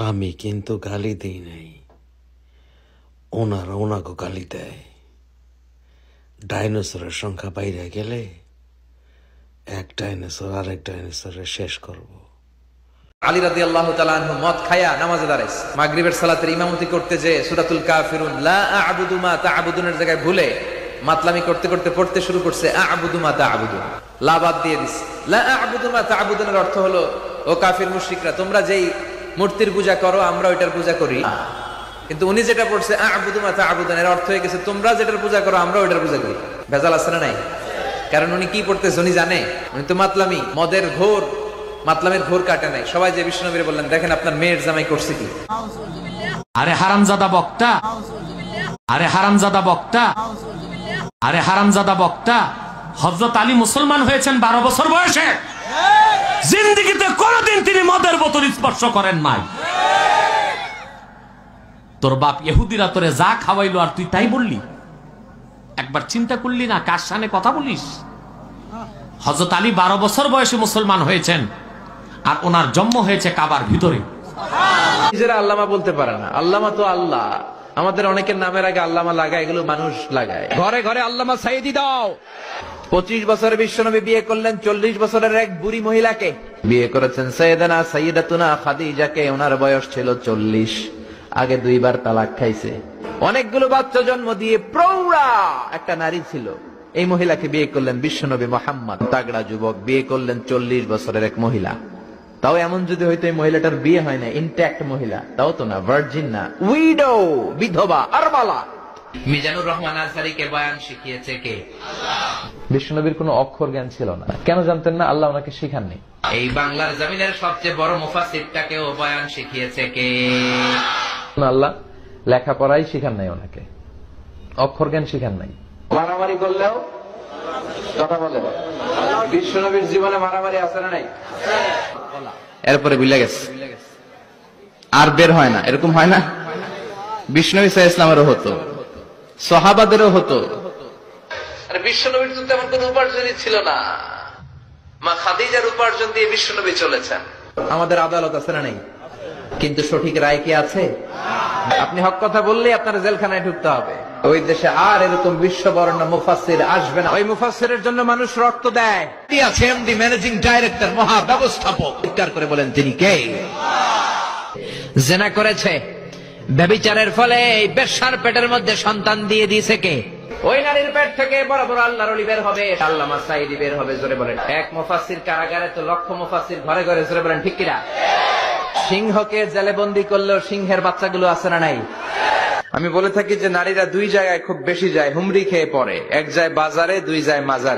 আমি কিন্তু গালি দিই নাই, ওনারা ওনাকে গালি দেয়। ডাইনোসরের সংখ্যা বাইরে গেলে এক ডাইনোসর আরেক ডাইনোসরের শেষ করব। আলী রাদিয়াল্লাহু তাআলা আনহু মদ খায়া নামাজে দাঁড়াইছে, মাগরিবের সালাতের ইমামতি করতে যে সূরাতুল কাফিরুন লা আ'বুদু মা তা'বুদুনের জায়গায় ভুলে মাতলামি করতে করতে পড়তে শুরু করছে আ'বুদু মা তা'বুদুন, লা বাদ দিয়ে দিছে। লা আ'বুদু মা তা'বুদুনের অর্থ হলো, ও কাফির মুশরিকরা, তোমরা যেই মূর্তির পূজা করো আমরা ওইটার পূজা করি। কিন্তু উনি যেটা পড়ছে আ'বুদু মা তা'বুদুন, এর অর্থ হয়ে গেছে তোমরা যেটার পূজা করো আমরা ওইটার পূজা করি। ভেজাল আছে না নাই? কারণ উনি কি পড়তেছে উনি জানে, উনি তো মাতলামি মদের ঘোর মাতলামের ঘোর কাটে নাই। সবাই যে বিষ্ণুনবীরে বললেন, দেখেন আপনার মেয়ের জামাই করছে কি। আরে হারামজাদা বক্তা, আরে হারামজাদা বক্তা, আরে হারামজাদা বক্তা, হযরত আলী মুসলমান হয়েছেন 12 বছর বয়সে। জিন্দেগিতে কোনোদিন তিনি মদের বোতল স্পর্শ করেন নাই। তোর বাপ ইহুদিরা তোরে যা খাওয়াইলো আর তুই তাই বললি? একবার চিন্তা করলি না কার সামনে কথা বলিস? হযরত আলী 12 বছর বয়সে মুসলমান হয়েছেন, আর ওনার জন্ম হয়েছে কাবার ভিতরে। নিজেরা আল্লামা বলতে পারে না। আল্লামা তো আল্লাহ। আমাদের অনেকের নামের আগে আল্লামা লাগায়, এগুলো মানুষ লাগায়। ঘরে ঘরে আল্লামা সাইদি দাও। 25 বছরে বিশ্বনবী বিয়ে করলেন 40 বছরের এক বুড়ি মহিলাকে। বিয়ে করেছেন সাইয়েদানা সাইয়্যিদাতুনা খাদিজাকে, ওনার বয়স ছিল 40। আগে 2 বার তালাক খাইছে। অনেকগুলো বাচ্চা জন্ম দিয়ে প্রৌঢ়া একটা নারী ছিল। এই মহিলাকে বিয়ে করলেন বিশ্বনবী মুহাম্মদ। তাগড়া যুবক বিয়ে করলেন 40 বছরের এক মহিলা। তাও এমন যদি হয়তো এই মহিলাটার বিয়ে হয় না, ইনট্যাক্ট মহিলা, তাও তো না, ভার্জিন না, উইডো, বিধবা, আরমালা। মিজানুর রহমান আনসারীকে বয়ান শিখিয়েছে কে? বিশ্বনবীর কোনো অক্ষর জ্ঞান ছিল না। কেন জানতেন না? আল্লাহ ওনাকে শিখাননি। এই বাংলার জমিনের সবচেয়ে বড় মুফাসসিরটাকেও বয়ান শিখিয়েছে কে? আল্লাহ লেখাপড়াই শিখান নাই ওনাকে, অক্ষর জ্ঞান শিখান নাই। মারামারি করলেও কথা বলে। বিশ্বনবীর জীবনে মারামারি আছে না নাই? এরপরে ভুলে গেছে, আর বের হয় না। এরকম হয় না? বিশ্বনবী সাল্লাল্লাহু আলাইহি ওয়াসাল্লামেরও হতো, সাহাবাদেরও হতো। আরে বিশ্বনবীর তো তেমন কোনো উপার্জনই ছিল না। মা খাদিজার উপার্জন দিয়ে বিশ্বনবী চলেছেন। আমাদের আদালত আছে না নাই? কিন্তু সঠিক রায় কি আছে? আপনি হক কথা বললেই আপনার জেলখানায় ঢুকতে হবে। ওই দেশে আর এরকম বিশ্ববরেণ্য মুফাসসির আসবে না। ওই মুফাসসিরের জন্য মানুষ রক্ত দেয়। তিনি আছেন দি ম্যানেজিং ডাইরেক্টর, মহা ব্যবস্থাপক। চিৎকার করে বলেন তিনি কে? জিনা করেছে, ব্যভিচারের ফলে এই বেশ্যার পেটের মধ্যে সন্তান দিয়ে দিয়েছে কে? ওই নারীর পেট থেকে বড় বড় আল্লাহর ওলি বের হবে, আল্লামা সাঈদী বের হবে। জোরে বলেন। এক মুফাসসির কারাগারে তো লক্ষ মুফাসসির ঘরে ঘরে। জোরে বলেন ঠিক কিনা? সিংহকে জেলে বন্দী করলেও সিংহের বাচ্চাগুলো আছে না নাই? আমি বলে থাকি যে নারীরা 2 জায়গায় খুব বেশি যায়, হুমড়ি খেয়ে পড়ে। এক যায় বাজারে, 2 যায় মাজারে।